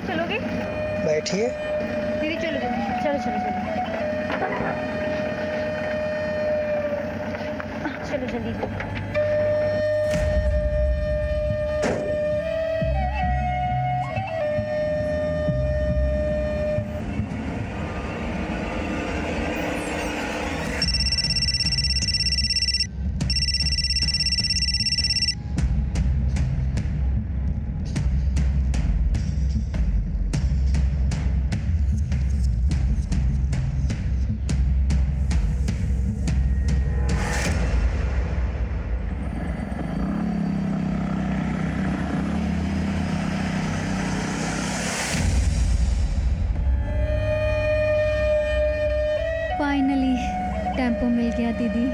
चलोगे? बैठिए। दीदी चलो जल्दी, चलो चलो चलो। चलो जल्दी जल्दी। फाइनली टेम्पो मिल गया दीदी।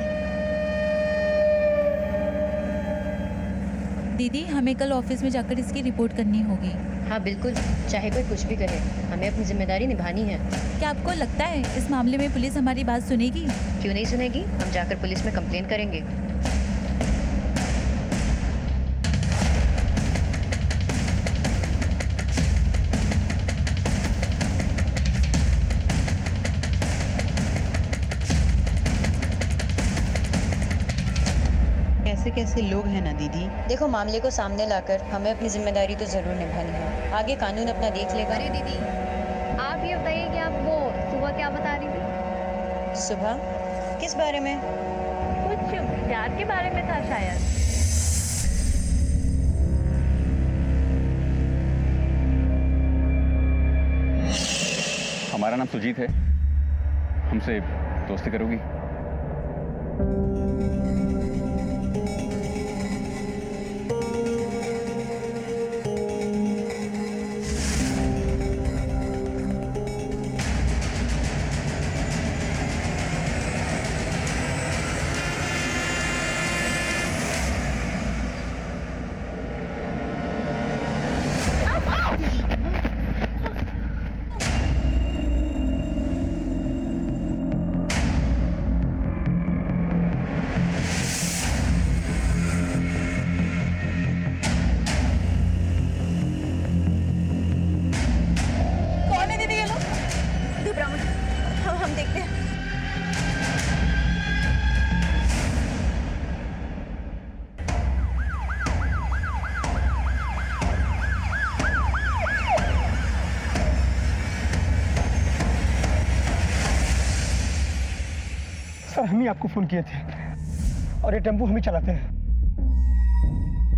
दीदी हमें कल ऑफिस में जाकर इसकी रिपोर्ट करनी होगी। हाँ बिल्कुल, चाहे कोई कुछ भी कहे, हमें अपनी जिम्मेदारी निभानी है। क्या आपको लगता है इस मामले में पुलिस हमारी बात सुनेगी? क्यों नहीं सुनेगी, हम जाकर पुलिस में कंप्लेन करेंगे। कैसे कैसे लोग हैं ना दीदी। देखो, मामले को सामने लाकर हमें अपनी जिम्मेदारी तो जरूर निभानी है, आगे कानून अपना देख लेगा। अरे दीदी, आप ये बताइए कि आप वो सुबह क्या बता रही थी? सुबह किस बारे में? कुछ प्यार के बारे में था शायद। हमारा नाम सुजीत है, हमसे दोस्ती करोगी? हम देखते हैं। सर हम ही आपको फोन किए थे और ये टेम्पो हम ही चलाते हैं।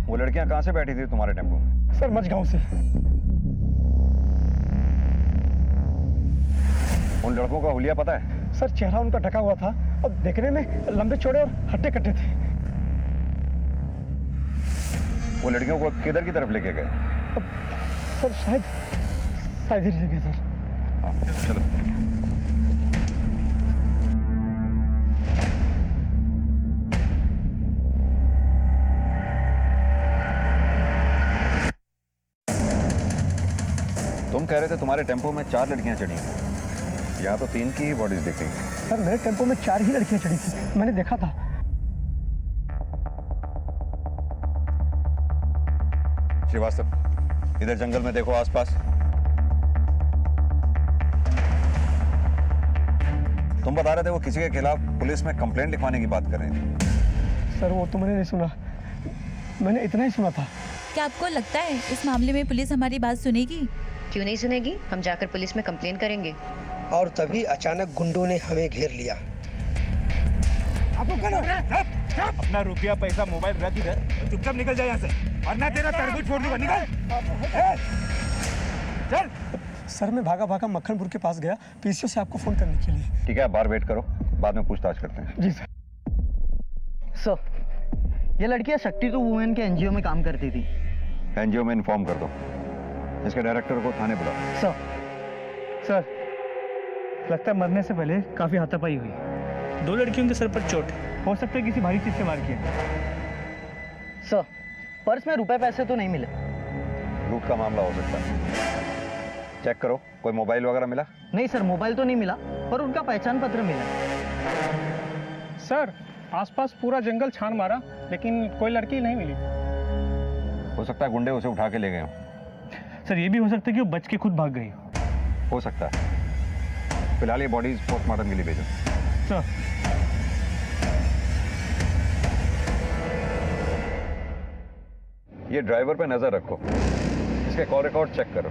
वो लड़कियां कहाँ से बैठी थी तुम्हारे टेम्पो में? सर मझगांव से। उन लड़कों का हुलिया पता है? सर चेहरा उनका ढका हुआ था और देखने में लंबे चौड़े और हट्टे कट्टे थे। वो लड़कियों को किधर की तरफ लेके गए? सर शायद इधर ही गए सर। हाँ, चलो। तुम कह रहे थे तुम्हारे टेम्पो में 4 लड़कियां चढ़ी हैं। यहाँ तो 3 की ही बॉडीज दिख रही हैं। सर मेरे टेम्पो में 4 ही लड़कियां चढ़ी थी, मैंने देखा था। श्रीवास्तव, इधर जंगल में देखो आसपास। तुम बता रहे थे वो किसी के खिलाफ पुलिस में कंप्लेंट लिखवाने की बात कर रहे थे। सर वो तो मैंने नहीं सुना, मैंने इतना ही सुना था। क्या आपको लगता है इस मामले में पुलिस हमारी बात सुनेगी? क्यों नहीं सुनेगी, हम जाकर पुलिस में कंप्लेन करेंगे। और तभी अचानक गुंडों ने हमें घेर लिया। अपना रुपया पैसा मोबाइल रख इधर, चुपचाप निकल जाए यहाँ से, वरना तेरा तरबूज फोड़ दूंगा। निकल चल। सर मैं भागा भागा मक्खनपुर के पास गया पीसीओ से आपको फोन करने के लिए। ठीक है, आप बाहर वेट करो, बाद में पूछताछ करते हैं। जी सर। सर ये लड़कियां शक्ति टू वुमेन के एनजीओ में काम करती थी। एनजीओ में इन्फॉर्म कर दो, इसके डायरेक्टर को थाने बुलाओ। सर लगता है मरने से पहले काफी हाथापाई हुई। 2 लड़कियों के सर पर चोट है, हो सकता है किसी भारी चीज से मार किया। सर पर्स में रुपए पैसे तो नहीं मिले। लूट का मामला हो सकता है, चेक करो। कोई मोबाइल वगैरह मिला? नहीं सर, मोबाइल तो नहीं मिला, पर उनका पहचान पत्र मिला। सर आसपास पूरा जंगल छान मारा, लेकिन कोई लड़की नहीं मिली। हो सकता है गुंडे उसे उठा के ले गए हों। सर ये भी हो सकता है कि वो बच के खुद भाग गई हो सकता है। फिलहाल ये बॉडीज पोस्टमार्टम के लिए भेजो। सर ये ड्राइवर पे नजर रखो, इसके कॉल रिकॉर्ड चेक करो।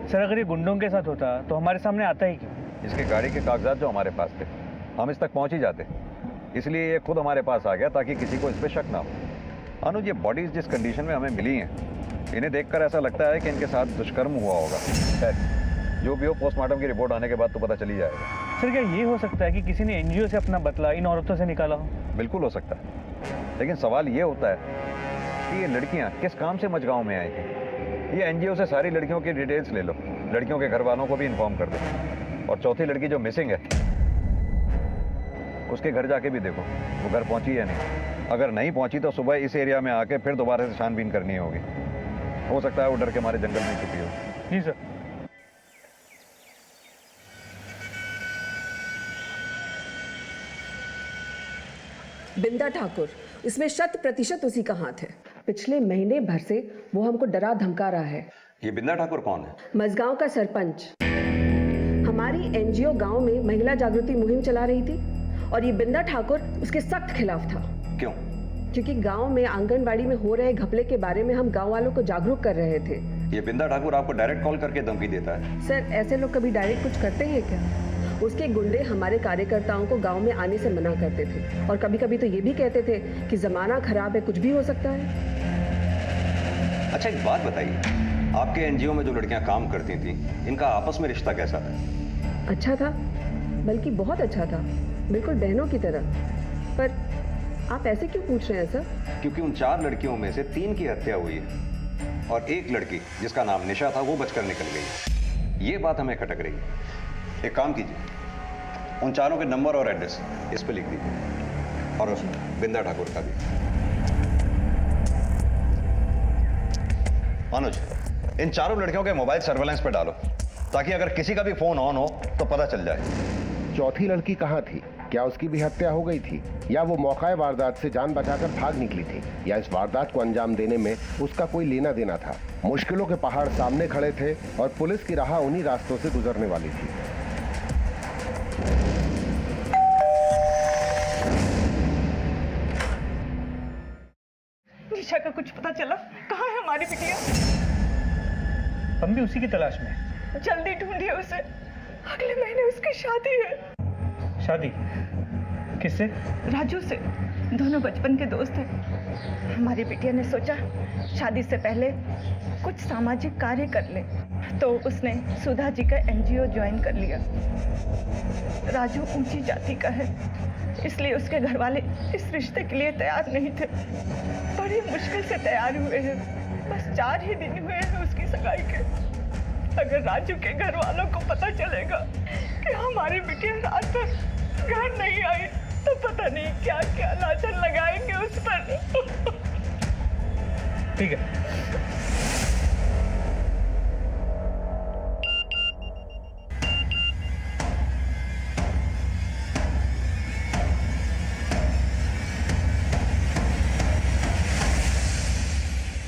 सर अगर ये गुंडों के साथ होता तो हमारे सामने आता ही क्यों? इसके गाड़ी के कागजात जो हमारे पास थे, हम इस तक पहुंच ही जाते, इसलिए ये खुद हमारे पास आ गया ताकि किसी को इस पे शक ना हो। अनुज, ये बॉडीज जिस कंडीशन में हमें मिली हैं, इन्हें देखकर ऐसा लगता है कि इनके साथ दुष्कर्म हुआ होगा। खैर, जो भी हो, पोस्टमार्टम की रिपोर्ट आने के बाद तो पता चल ही जाएगा। सर क्या ये हो सकता है कि किसी ने एनजीओ से अपना बदला इन औरतों से निकाला हो? बिल्कुल हो सकता है, लेकिन सवाल ये होता है कि ये लड़कियां किस काम से मझगांव में आई थी। ये एनजीओ से सारी लड़कियों की डिटेल्स ले लो, लड़कियों के घर वालों को भी इन्फॉर्म कर दो, और चौथी लड़की जो मिसिंग है उसके घर जाके भी देखो वो घर पहुंची या नहीं। अगर नहीं पहुंची तो सुबह इस एरिया में आके फिर दोबारा से छानबीन करनी होगी। हो सकता है वो डर के मारे जंगल में छुपी हो। जी सर। बिंदा ठाकुर, इसमें 100% उसी का हाथ है। पिछले महीने भर से वो हमको डरा धमका रहा है। ये बिंदा ठाकुर कौन है? मझगांव का सरपंच। हमारी एनजीओ गांव में महिला जागृति मुहिम चला रही थी और ये बिंदा ठाकुर उसके सख्त खिलाफ था। क्यों? क्योंकि गांव में आंगनवाड़ी में हो रहे घपले के बारे में हम गांव वालों को जागरूक कर रहे थे। ये बिंदा ठाकुर आपको डायरेक्ट कॉल करके धमकी देता है? सर, ऐसे लोग कभी डायरेक्ट कुछ करते हैं क्या? उसके गुंडे हमारे कार्यकर्ताओं को गांव में आने से मना करते थे और कभी कभी तो ये भी कहते थे कि जमाना खराब है, कुछ भी हो सकता है। अच्छा, एक बात बताइए, आपके एनजीओ में जो लड़कियां काम करती थी, इनका आपस में रिश्ता कैसा था? अच्छा था, बल्कि बहुत अच्छा था, बिल्कुल बहनों की तरह। पर आप ऐसे क्यों पूछ रहे हैं सर? क्योंकि उन 4 लड़कियों में से 3 की हत्या हुई है और एक लड़की जिसका नाम निशा था वो बचकर निकल गई। ये बात हमें खटक रही है। एक काम कीजिए, उन 4 के नंबर और एड्रेस इस पे लिख दीजिए, और बिंदा ठाकुर का भी। अनुज, इन 4 लड़कियों के मोबाइल सर्वेलेंस पे डालो ताकि अगर किसी का भी फोन ऑन हो तो पता चल जाए। चौथी लड़की कहाँ थी? क्या उसकी भी हत्या हो गई थी, या वो मौका वारदात से जान बचाकर भाग निकली थी, या इस वारदात को अंजाम देने में उसका कोई लेना देना था? मुश्किलों के पहाड़ सामने खड़े थे और पुलिस की राह उन्हीं रास्तों से गुजरने वाली थी। निशा का कुछ पता चला? कहाँ है हमारी बिटिया? हम भी उसी की तलाश में हैं। जल्दी ढूंढिए उसे, अगले महीने उसकी शादी है। शादी? किससे? राजू से, दोनों बचपन के दोस्त हैं। हमारी बिटिया ने सोचा शादी से पहले कुछ सामाजिक कार्य कर ले, तो उसने सुधा जी का एनजीओ ज्वाइन कर लिया। राजू ऊंची जाति का है, इसलिए उसके घर वाले इस रिश्ते के लिए तैयार नहीं थे। बड़ी मुश्किल से तैयार हुए हैं, बस 4 ही दिन हुए हैं उसकी सगाई के। अगर राजू के घर वालों को पता चलेगा कि हमारी बिटिया रात भर घर नहीं आई तो पता नहीं क्या क्या लांछन लगाएंगे उस पर। ठीक है।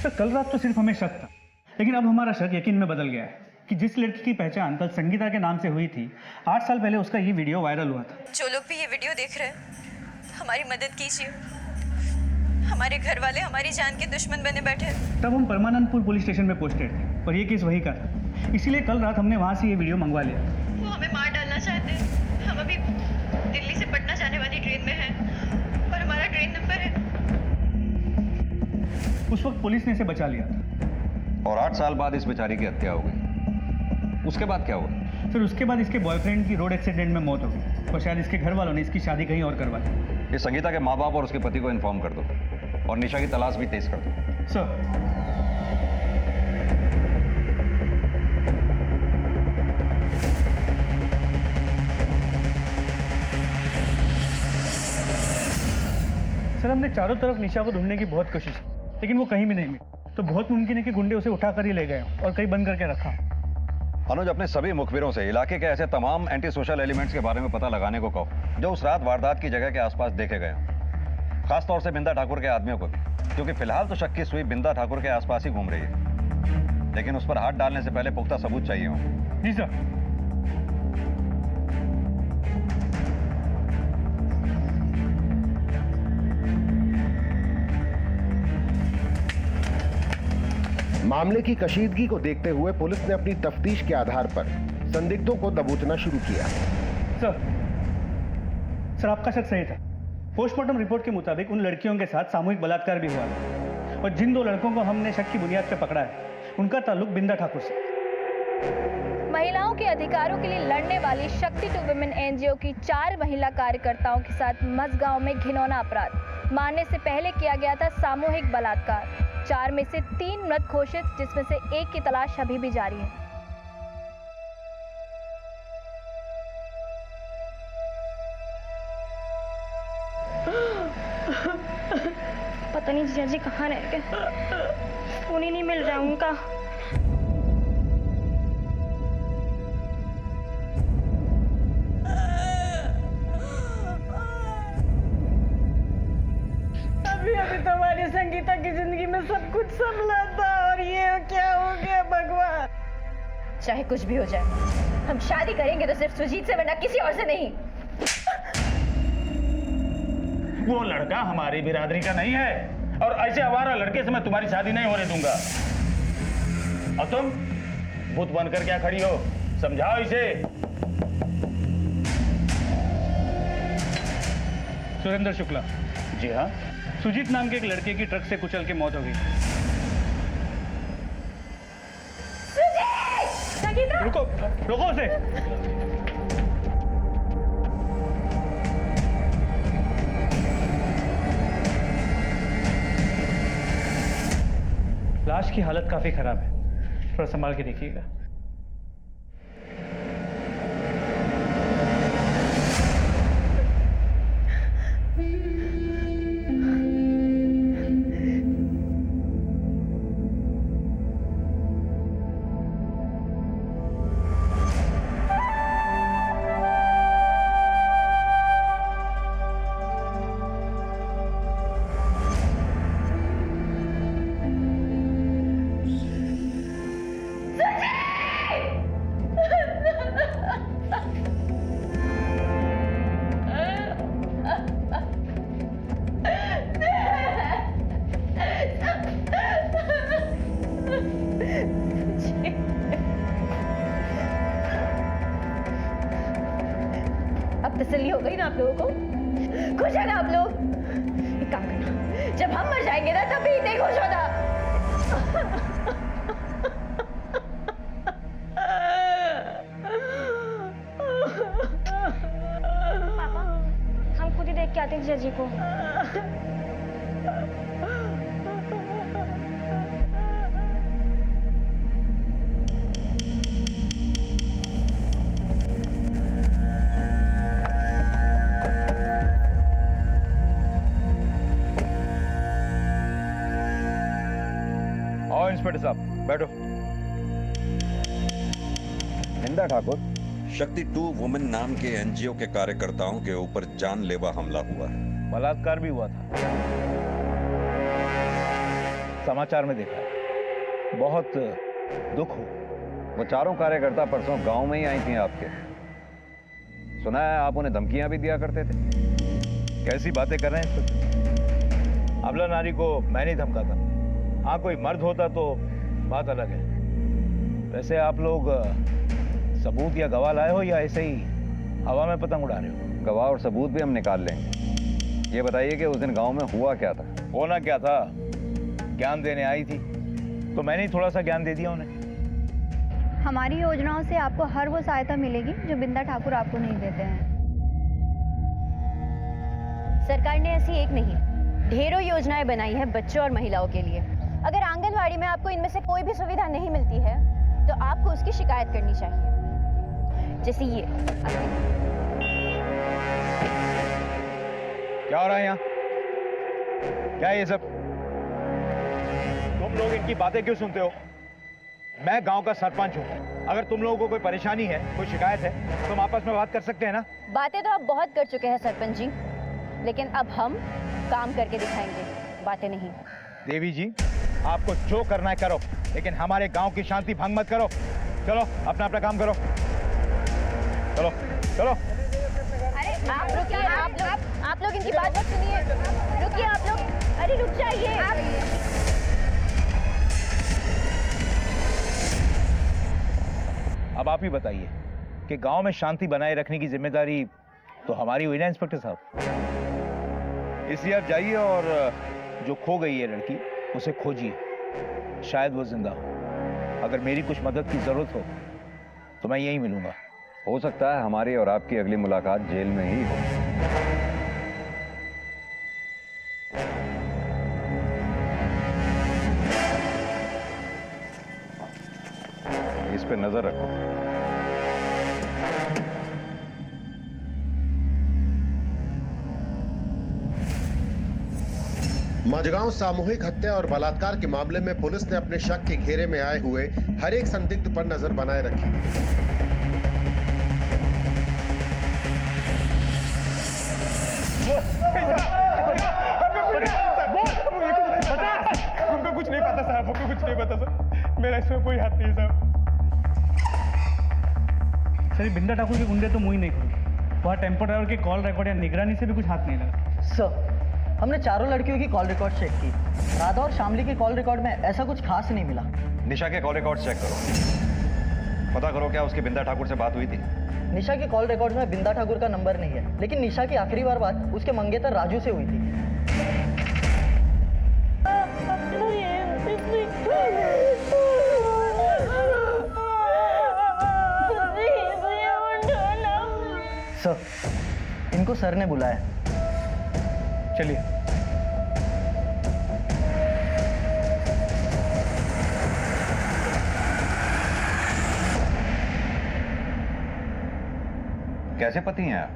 सर, कल रात तो सिर्फ हमें शक था, लेकिन अब हमारा शक यकीन में बदल गया है कि जिस लड़की की पहचान कल संगीता के नाम से हुई थी, 8 साल पहले उसका ये वीडियो वायरल हुआ था। जो लोग भी ये वीडियो देख रहे हैं, हमारी मदद कीजिए। हमारे घर वाले हमारी जान के दुश्मन बने बैठे हैं। तब हम परमानंदपुर पुलिस स्टेशन में पोस्टेड थे और ये केस वही का था, इसीलिए कल रात हमने वहाँ से ये वीडियो मंगवा लिया। वो हमें मार डालना चाहते हैं। हम अभी दिल्ली से पटना जाने वाली ट्रेन में हैं और हमारा ट्रेन नंबर है। उस वक्त पुलिस ने इसे बचा लिया था और 8 साल बाद इस बेचारी की हत्या हो गई। उसके बाद क्या हुआ? फिर उसके बाद इसके बॉयफ्रेंड की रोड एक्सीडेंट में मौत हो गई और शायद इसके घर वालों ने इसकी शादी कहीं और करवा दी। ये संगीता के माँ बाप और उसके पति को इन्फॉर्म कर दो और निशा की तलाश भी तेज कर दो। सर, हमने चारों तरफ निशा को ढूंढने की बहुत कोशिश की, लेकिन वो कहीं भी नहीं मिली। तो बहुत मुमकिन है कि गुंडे उसे उठा कर ही ले गए और कहीं बंद करके रखा। अनुज, अपने सभी मुखबिरों से इलाके के ऐसे तमाम एंटी सोशल एलिमेंट्स के बारे में पता लगाने को कहो जो उस रात वारदात की जगह के आसपास देखे गए, खासतौर से बिंदा ठाकुर के आदमियों को भी, क्योंकि फिलहाल तो शक की सुई बिंदा ठाकुर के आसपास ही घूम रही है। लेकिन उस पर हाथ डालने से पहले पुख्ता सबूत चाहिए हो। जी सर। मामले की कशीदगी को देखते हुए पुलिस ने अपनी तफ्तीश के आधार पर संदिग्धों को दबोचना शुरू किया। सर आपका शक सही था। पोस्टमार्टम रिपोर्ट के मुताबिक उन लड़कियों के साथ सामूहिक बलात्कार भी हुआ है और जिन 2 लड़कों को हमने शक की बुनियाद पर पकड़ा है उनका ताल्लुक बिंदा ठाकुर से। महिलाओं के अधिकारों के लिए लड़ने वाली शक्ति टू वुमेन एनजीओ की 4 महिला कार्यकर्ताओं के साथ मझगांव में घिनौना अपराध मारने से पहले किया गया था सामूहिक बलात्कार। 4 में से 3 मृत घोषित, जिसमें से 1 की तलाश अभी भी जारी है। पता नहीं जीजा जी कहाँ रह गए, फोन ही नहीं मिल रहा उनका। अभी तुम्हारी संगीता की जिंदगी में सब कुछ संभला था और ये क्या हो गया भगवान। चाहे कुछ भी हो जाए, हम शादी करेंगे तो सिर्फ सुजीत से, वरना किसी और से नहीं। वो लड़का हमारी बिरादरी का नहीं है और ऐसे आवारा लड़के से मैं तुम्हारी शादी नहीं होने दूंगा। और तुम बुत बनकर क्या खड़ी हो, समझाओ इसे। सुरेंद्र शुक्ला। जी हाँ। सुजीत नाम के एक लड़के की ट्रक से कुचल के मौत हो गई। रुको रुको उसे। लाश की हालत काफी खराब है, थोड़ा संभाल के देखिएगा। तसल्ली हो गई ना आप लोगों को? खुश है ना आप लोग? एक काम करना, जब हम मर जाएंगे ना तभी इतने खुश होना। पापा, हम खुद ही देख के आते हैं जीजा जी को। इंस्पेक्टर साहब बैठो। बिंदा ठाकुर, शक्ति टू वुमेन नाम के एनजीओ के कार्यकर्ताओं के ऊपर जानलेवा हमला हुआ है। बलात्कार भी हुआ था, समाचार में देखा है। बहुत दुख हो। वो चारों कार्यकर्ता परसों गांव में ही आई थी आपके। सुना है आप उन्हें धमकियां भी दिया करते थे। कैसी बातें कर रहे हैं इंस्पेक्टर? अबला नारी को मैं नहीं धमकाता। हाँ, कोई मर्द होता तो बात अलग है। वैसे आप लोग सबूत या गवाह लाए हो या ऐसे ही हवा में पतंग उड़ा रहे हो? गवाह और सबूत भी हम निकाल लेंगे। ये बताइए कि उस दिन गांव में हुआ क्या था? होना क्या था, ज्ञान देने आई थी तो मैंने ही थोड़ा सा ज्ञान दे दिया उन्हें। हमारी योजनाओं से आपको हर वो सहायता मिलेगी जो बिंदा ठाकुर आपको नहीं देते हैं। सरकार ने ऐसी एक नहीं, ढेरों योजनाएं बनाई है बच्चों और महिलाओं के लिए। अगर आंगनवाड़ी में आपको इनमें से कोई भी सुविधा नहीं मिलती है तो आपको उसकी शिकायत करनी चाहिए। जैसे ये। क्या हो रहा है यहाँ? क्या ये सब? तुम लोग इनकी बातें क्यों सुनते हो? मैं गांव का सरपंच हूँ। अगर तुम लोगों को कोई परेशानी है, कोई शिकायत है, तो हम आपस में बात कर सकते हैं ना? बातें तो आप बहुत कर चुके हैं सरपंच जी, लेकिन अब हम काम करके दिखाएंगे, बातें नहीं। देवी जी, आपको जो करना है करो, लेकिन हमारे गांव की शांति भंग मत करो। चलो अपना अपना काम करो, चलो चलो। अरे आप रुकिए, आप लोग इनकी बात मत सुनिए। रुकिए आप लोग, अरे रुक जाइए। अब आप ही बताइए कि गांव में शांति बनाए रखने की जिम्मेदारी तो हमारी हुई ना इंस्पेक्टर साहब। इसलिए आप जाइए और जो खो गई है लड़की उसे खोजिए, शायद वो जिंदा हो। अगर मेरी कुछ मदद की जरूरत हो तो मैं यहीं मिलूंगा। हो सकता है हमारी और आपकी अगली मुलाकात जेल में ही हो। इस पे नजर रखो। मझगांव सामूहिक हत्या और बलात्कार के मामले में पुलिस ने अपने शक के घेरे में आए हुए हर एक संदिग्ध पर नजर बनाए रखी। हमको कुछ नहीं पता साहब, हमको कुछ नहीं पता सर, मेरा इसमें कोई हाथ नहीं साहब। सर ये बिंदा ठाकुर के गुंडे तो मुंह ही नहीं खोले। वहाँ टेम्पो ड्राइवर के कॉल रिकॉर्ड या निगरानी से भी कुछ हाथ नहीं लगा। सर हमने चारों लड़कियों की कॉल रिकॉर्ड चेक की, राधा और शामली के कॉल रिकॉर्ड में ऐसा कुछ खास नहीं मिला। निशा के कॉल रिकॉर्ड चेक करो, पता करो क्या उसकी बिंदा ठाकुर से बात हुई थी। निशा के कॉल रिकॉर्ड में बिंदा ठाकुर का नंबर नहीं है, लेकिन निशा की आखिरी बार बात उसके मंगेतर राजू से हुई थी। सर इनको सर ने बुलाया, चलिए। कैसे पति हैं आप?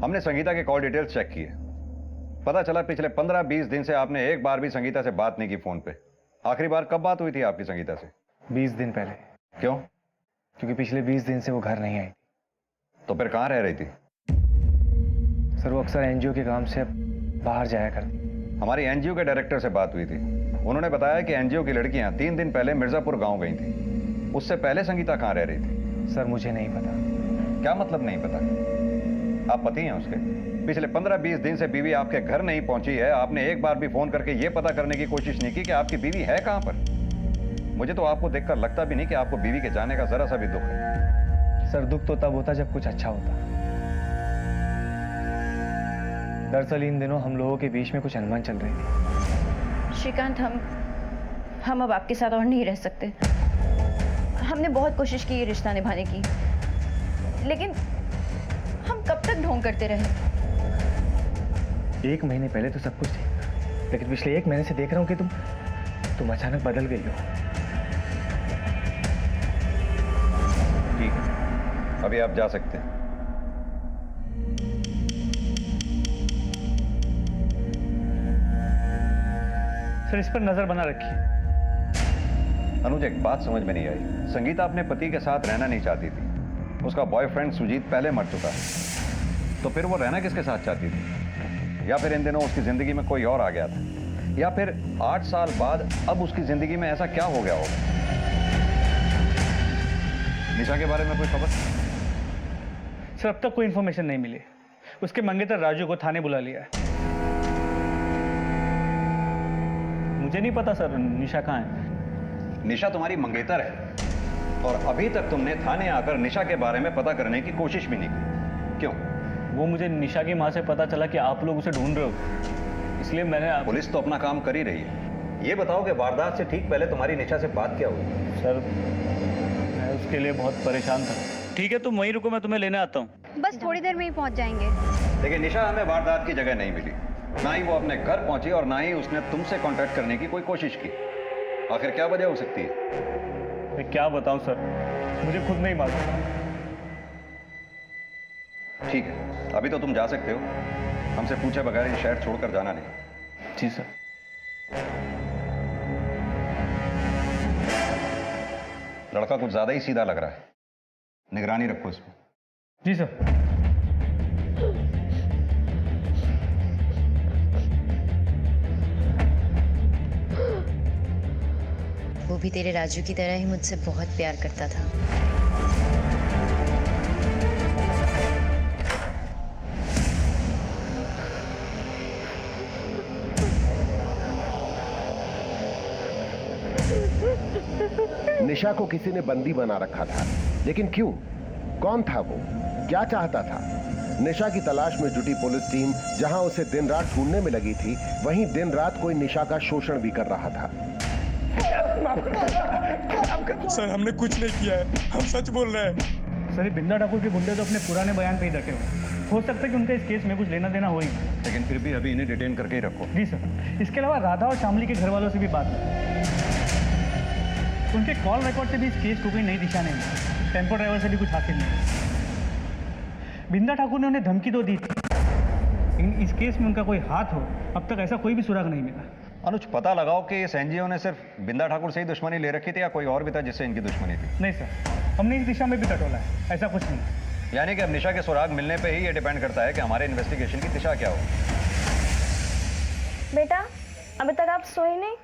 हमने संगीता के कॉल डिटेल्स चेक किए, पता चला पिछले 15-20 दिन से आपने एक बार भी संगीता से बात नहीं की फोन पे। आखिरी बार कब बात हुई थी आपकी संगीता से? 20 दिन पहले। क्यों? क्योंकि पिछले 20 दिन से वो घर नहीं आई। तो फिर कहाँ रह रही थी? सर वो अक्सर एनजीओ के काम से बाहर जाया करती। हमारी एनजीओ के डायरेक्टर से बात हुई थी, उन्होंने बताया कि एनजीओ की लड़कियां 3 दिन पहले मिर्जापुर गांव गई थी। उससे पहले संगीता कहाँ रह रही थी? सर मुझे नहीं पता। क्या मतलब नहीं पता? आप पति हैं उसके, पिछले 15-20 दिन से बीवी आपके घर नहीं पहुंची है, आपने एक बार भी फोन करके यह पता करने की कोशिश नहीं की कि आपकी बीवी है कहां पर। मुझे तो आपको देखकर लगता भी नहीं कि आपको बीवी के जाने का जरा सा भी दुख है। सर दुख तो तब होता जब कुछ अच्छा होता। दरअसल इन दिनों हम लोगों के बीच में कुछ अनबन चल रही थी। श्रीकांत, हम अब आपके साथ और नहीं रह सकते। हमने बहुत कोशिश की ये रिश्ता निभाने की, लेकिन हम कब तक ढोंग करते रहे? 1 महीने पहले तो सब कुछ ठीक था, लेकिन पिछले 1 महीने से देख रहा हूं कि तुम अचानक बदल गई हो। ठीक है, अभी आप जा सकते हैं। सर इस पर नजर बना रखिए। अनुज एक बात समझ में नहीं आई, संगीता अपने पति के साथ रहना नहीं चाहती थी, उसका बॉयफ्रेंड सुजीत पहले मर चुका है, तो फिर वो रहना किसके साथ चाहती थी? या फिर इन दिनों उसकी जिंदगी में कोई और आ गया था, या फिर 8 साल बाद अब उसकी जिंदगी में ऐसा क्या हो गया हो? निशा के बारे में कोई खबर? सर अब तक कोई इंफॉर्मेशन नहीं मिली। उसके मंगेतर राजू को थाने बुला लिया है। मुझे नहीं पता सर निशा कहाँ है। निशा तुम्हारी मंगेतर है और अभी तक तुमने थाने आकर निशा के बारे में पता करने की कोशिश भी नहीं की, क्यों? वो मुझे निशा की माँ से पता चला कि आप लोग उसे ढूंढ रहे हो, इसलिए मैंने। पुलिस तो अपना काम कर ही रही है। ये बताओ कि वारदात से ठीक पहले तुम्हारी निशा से बात क्या हुई? सर मैं उसके लिए बहुत परेशान था। ठीक है तुम वहीं रुको, मैं तुम्हें लेने आता हूँ। बस थोड़ी देर में ही पहुंच जाएंगे। लेकिन निशा हमें वारदात की जगह नहीं मिली, ना ही वो अपने घर पहुंची और ना ही उसने तुमसे कांटेक्ट करने की कोई कोशिश की। आखिर क्या वजह हो सकती है? मैं क्या बताऊं सर, मुझे खुद नहीं मालूम। ठीक है, अभी तो तुम जा सकते हो, हमसे पूछे बगैर ये शहर छोड़कर जाना नहीं। जी सर। लड़का कुछ ज्यादा ही सीधा लग रहा है, निगरानी रखो इस पर। जी सर। वो भी तेरे राजू की तरह ही मुझसे बहुत प्यार करता था। निशा को किसी ने बंदी बना रखा था, लेकिन क्यों? कौन था वो? क्या चाहता था? निशा की तलाश में जुटी पुलिस टीम जहां उसे दिन रात ढूंढने में लगी थी, वहीं दिन रात कोई निशा का शोषण भी कर रहा था। सर, हमने कुछ नहीं किया है, हम सच बोल रहे हैं। सर, ये बिंदा ठाकुर के गुंडे तो अपने पुराने बयान पे ही डटे हुए। हो सकता है कि उनका इस केस में कुछ लेना देना हो ही, लेकिन फिर भी अभी इन्हें डिटेन करके ही रखो। जी सर। इसके अलावा राधा और शामली के घर वालों से भी बात है। उनके कॉल रिकॉर्ड से भी इस केस को कोई नई दिशा नहीं मिली। टेम्पो ड्राइवर से भी कुछ हासिल नहीं। बिंदा ठाकुर ने उन्हें धमकी तो दी थी, लेकिन इस केस में उनका कोई हाथ हो, अब तक ऐसा कोई भी सुराग नहीं मिला। अनुज, पता लगाओ कि इस एनजीओ ने सिर्फ बिंदा ठाकुर से ही दुश्मनी ले रखी थी या कोई और भी था जिससे इनकी दुश्मनी थी? नहीं सर, हमने इस दिशा में भी टटोला है, ऐसा कुछ नहीं। यानी कि अब निशा के सुराग मिलने पे ही ये डिपेंड करता है कि हमारे इन्वेस्टिगेशन की दिशा क्या हो। बेटा, अभी तक आप सोए नहीं?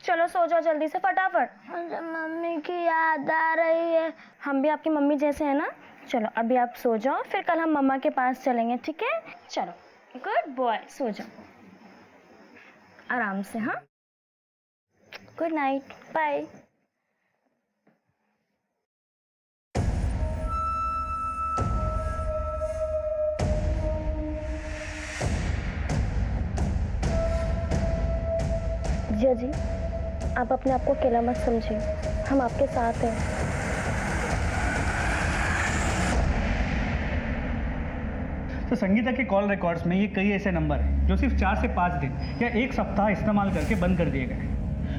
चलो सो जाओ जल्दी से, फटाफट। मुझे मम्मी की याद आ रही है। हम भी आपकी मम्मी जैसे हैं ना। चलो अभी आप सो जाओ, फिर कल हम मम्मा के पास चलेंगे, ठीक है? चलो, गुड बॉय, सो जाओ आराम से। हाँ, गुड नाइट, बाय। जिया जी, आप अपने आप को अकेला मत समझिए, हम आपके साथ हैं। तो संगीता के कॉल रिकॉर्ड्स में ये कई ऐसे नंबर हैं जो सिर्फ 4 से 5 दिन या 1 सप्ताह इस्तेमाल करके बंद कर दिए गए,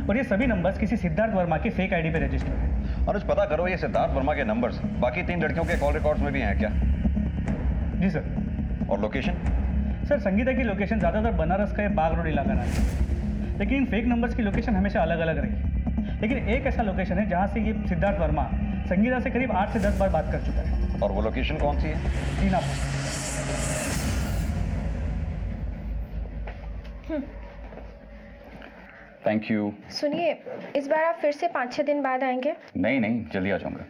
और ये सभी नंबर्स किसी सिद्धार्थ वर्मा के फेक आईडी पे रजिस्टर्ड हैं। अनुज, पता करो ये सिद्धार्थ वर्मा के नंबर्स बाकी 3 लड़कियों के कॉल रिकॉर्ड्स में भी हैं क्या? जी सर। और लोकेशन? सर, संगीता की लोकेशन ज़्यादातर बनारस का बाग रोड इलाका रहा है, लेकिन इन फेक नंबर्स की लोकेशन हमेशा अलग अलग रही। लेकिन एक ऐसा लोकेशन है जहाँ से ये सिद्धार्थ वर्मा संगीता से करीब 8 से 10 बार बात कर चुका है। और वो लोकेशन कौन सी है? दीनापुर। Thank you. सुनिए, इस बार आप फिर से 5-6 दिन बाद आएंगे? नहीं नहीं, जल्दी आ जाऊंगा।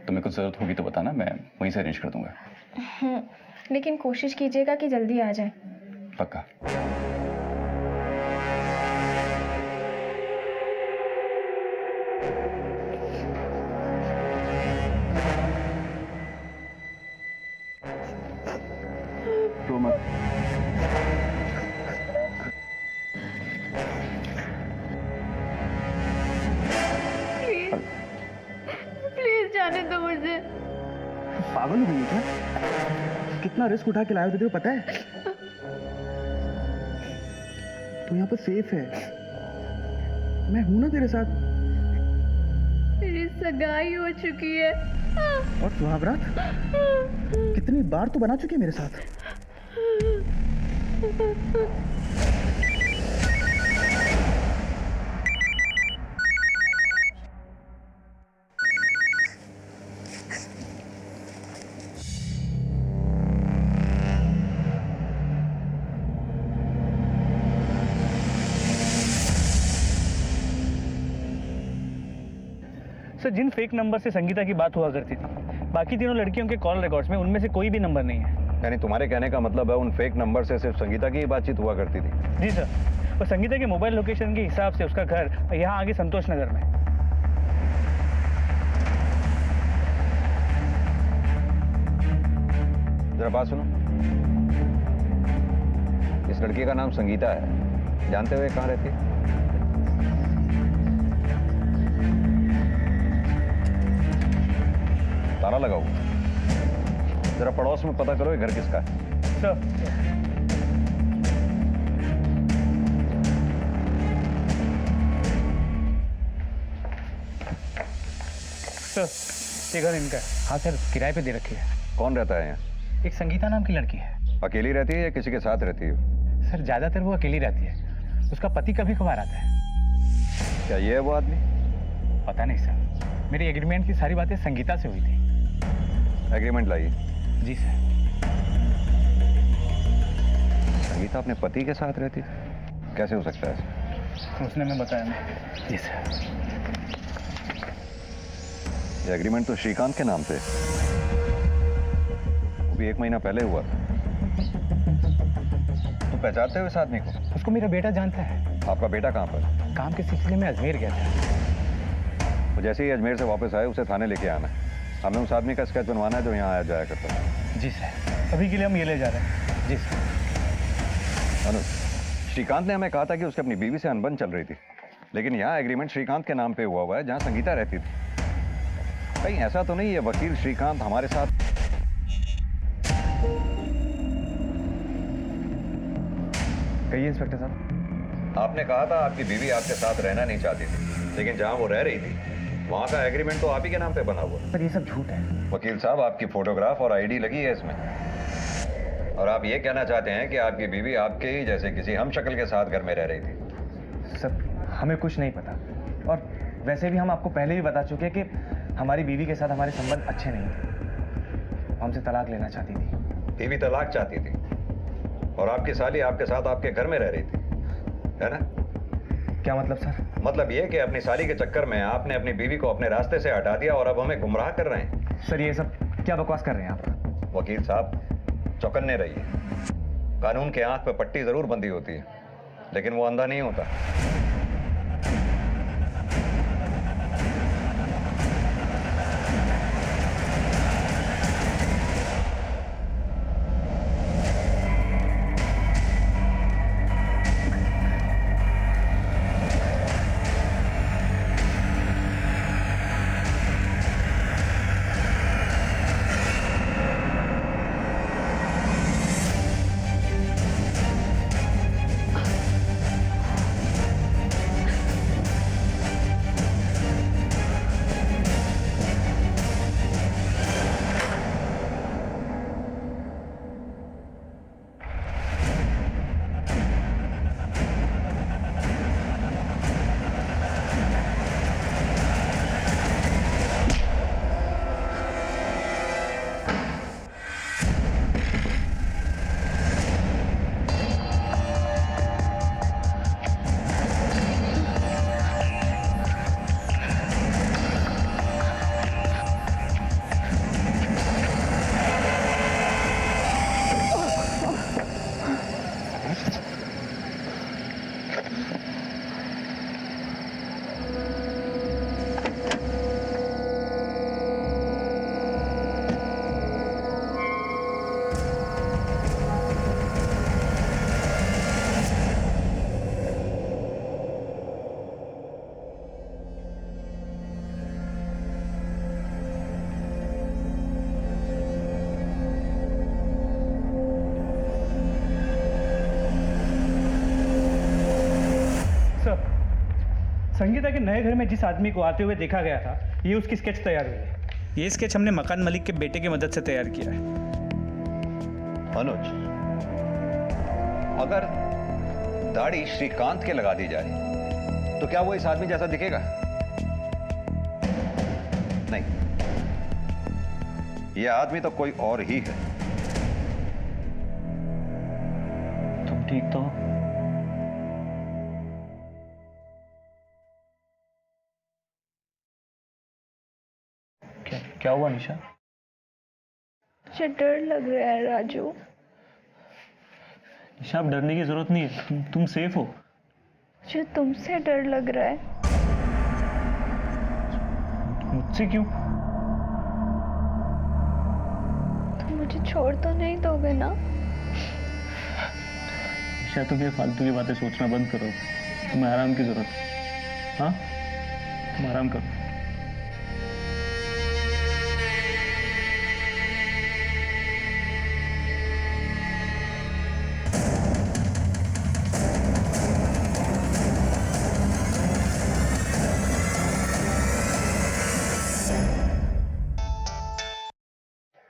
तुम्हें कुछ ज़रूरत होगी तो बताना, मैं वहीं से अरेंज कर दूंगा। लेकिन कोशिश कीजिएगा कि जल्दी आ जाए। पक्का। तो मत। प्लीज जाने दो मुझे। पागल हो गई है क्या? कितना रिस्क उठा के लाया हो, तुझे पता है? तू यहाँ पर सेफ है, मैं हूं ना तेरे साथ। मेरी सगाई हो चुकी है। और सुहागरात कितनी बार तो बना चुकी है मेरे साथ। सर, जिन फेक नंबर से संगीता की बात हुआ करती थी, बाकी तीनों लड़कियों के कॉल रिकॉर्ड्स में उनमें से कोई भी नंबर नहीं है। यानी तुम्हारे कहने का मतलब है उन फेक नंबर से सिर्फ संगीता की ही बातचीत हुआ करती थी? जी सर, और संगीता के मोबाइल लोकेशन के हिसाब से उसका घर यहाँ आगे संतोष नगर में। जरा बात सुनो, इस लड़की का नाम संगीता है, जानते हुए कहाँ रहती है? ताला लगाओ, जरा पड़ोस में पता करो ये घर किसका है। सर, ये घर इनका है। हाँ सर, किराए पे दे रखी है। कौन रहता है यहाँ? एक संगीता नाम की लड़की है। अकेली रहती है या किसी के साथ रहती है? सर, ज्यादातर वो अकेली रहती है, उसका पति कभी कभार आता है। क्या ये है वो आदमी? पता नहीं सर, मेरी एग्रीमेंट की सारी बातें संगीता से हुई थी। एग्रीमेंट लाइए। जी सर। संगीता अपने पति के साथ रहती थी? कैसे हो सकता है? उसने मैं बताया ना। जी सर। ये एग्रीमेंट तो श्रीकांत के नाम पे, वो भी 1 महीना पहले हुआ था। तुम पहचानते हो इस आदमी को? उसको मेरा बेटा जानता है। आपका बेटा कहाँ पर? काम के सिलसिले में अजमेर गया था। वो जैसे ही अजमेर से वापस आए उसे थाने लेके आना है। हमें उस आदमी का स्केच बनवाना है जो यहाँ आया जाया करता है। जी सर, अभी के लिए हम ये ले जा रहे हैं। जी सर। अनुज, श्रीकांत ने हमें कहा था कि उसकी अपनी बीवी से अनबन चल रही थी, लेकिन यहाँ एग्रीमेंट श्रीकांत के नाम पे हुआ हुआ है जहाँ संगीता रहती थी। कहीं ऐसा तो नहीं है वकील श्रीकांत हमारे साथ? कहिए इंस्पेक्टर साहब। आपने कहा था आपकी बीवी आपके साथ रहना नहीं चाहती थी, लेकिन जहाँ वो रह रही थी वहाँ का एग्रीमेंट तो आप ही के नाम पे बना हुआ। सर ये सब झूठ है। वकील साहब, आपकी फोटोग्राफ और आईडी लगी है इसमें, और आप ये कहना चाहते हैं कि आपकी बीवी आपके ही जैसे किसी हमशक्ल के साथ घर में रह रही थी? सर हमें कुछ नहीं पता, और वैसे भी हम आपको पहले भी बता चुके हैं कि हमारी बीवी के साथ हमारे संबंध अच्छे नहीं थे। हमसे तलाक लेना चाहती थी। बीवी तलाक चाहती थी और आपकी साली आपके साथ आपके घर में रह रही थी, है ना? क्या मतलब सर? मतलब ये कि अपनी साली के चक्कर में आपने अपनी बीवी को अपने रास्ते से हटा दिया और अब हमें गुमराह कर रहे हैं। सर ये सब क्या बकवास कर रहे हैं आप? वकील साहब, चौकन्ने रहिए। कानून के आंख पे पट्टी जरूर बंधी होती है, लेकिन वो अंधा नहीं होता। संगीता के नए घर में जिस आदमी को आते हुए देखा गया था, ये उसकी स्केच तैयार हुई है। ये स्केच हमने मकान मालिक के बेटे की मदद से तैयार किया है। अनुज, अगर दाढ़ी श्रीकांत के लगा दी जाए तो क्या वो इस आदमी जैसा दिखेगा? नहीं, ये आदमी तो कोई और ही है। तुम ठीक तो हो? क्या हुआ निशा? मुझे डर लग रहा है राजू। निशा, अब डरने की जरूरत नहीं है, तुम सेफ हो। मुझे तुमसे डर लग रहा है। मुझसे क्यों? तुम मुझे छोड़ तो नहीं दोगे ना? निशा, तुम ये फालतू की बातें सोचना बंद करो। तुम्हें आराम की जरूरत है। हाँ, तुम आराम करो।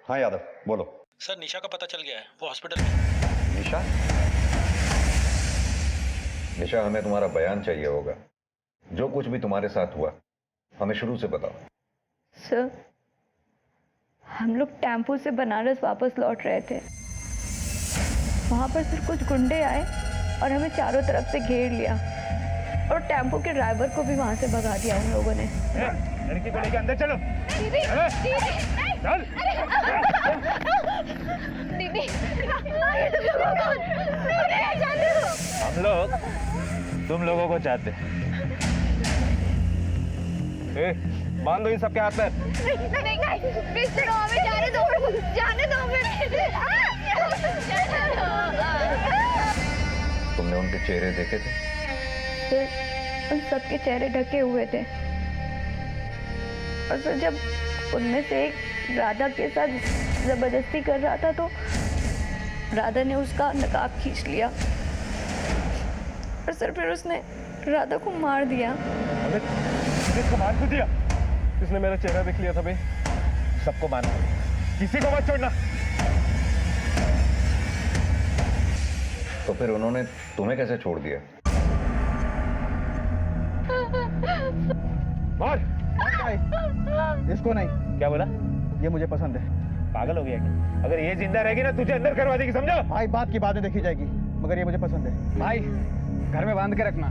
हाँ यादव, बोलो। सर, निशा का पता चल गया है, वो हॉस्पिटल में। निशा? निशा, हमें तुम्हारा बयान चाहिए होगा। जो कुछ भी तुम्हारे साथ हुआ हमें शुरू से बताओ। सर, हम लोग टेम्पो से बनारस वापस लौट रहे थे। वहां पर सिर्फ कुछ गुंडे आए और हमें चारों तरफ से घेर लिया, और टेम्पो के ड्राइवर को भी वहां से भगा दिया उन लोगों ने। लड़की को लेकर अंदर चलो। दीदी चल। दीदी हम लोग तुम लोगों को चाहते हैं। बांध दो इन सबके हाथ में। नहीं प्लीज छोड़ो, हमें जाने दो तुमने उनके चेहरे देखे थे? सर, उन सबके चेहरे ढके हुए थे और सर जब उनमें से एक राधा के साथ जबरदस्ती कर रहा था तो राधा ने उसका नकाब खींच लिया और सर फिर उसने राधा को मार दिया। किसको मार क्यों दिया? किसने मेरा चेहरा देख लिया था भाई? सबको मारना, किसी को मत छोड़ना। तो फिर उन्होंने तुम्हें कैसे छोड़ दिया? मार। इसको नहीं। क्या बोला? ये मुझे पसंद है। पागल हो गया क्या? अगर ये जिंदा रहेगी ना तुझे अंदर करवा देगी, समझो? भाई बात की बाद में देखी जाएगी, मगर ये मुझे पसंद है। भाई घर में बांध के रखना।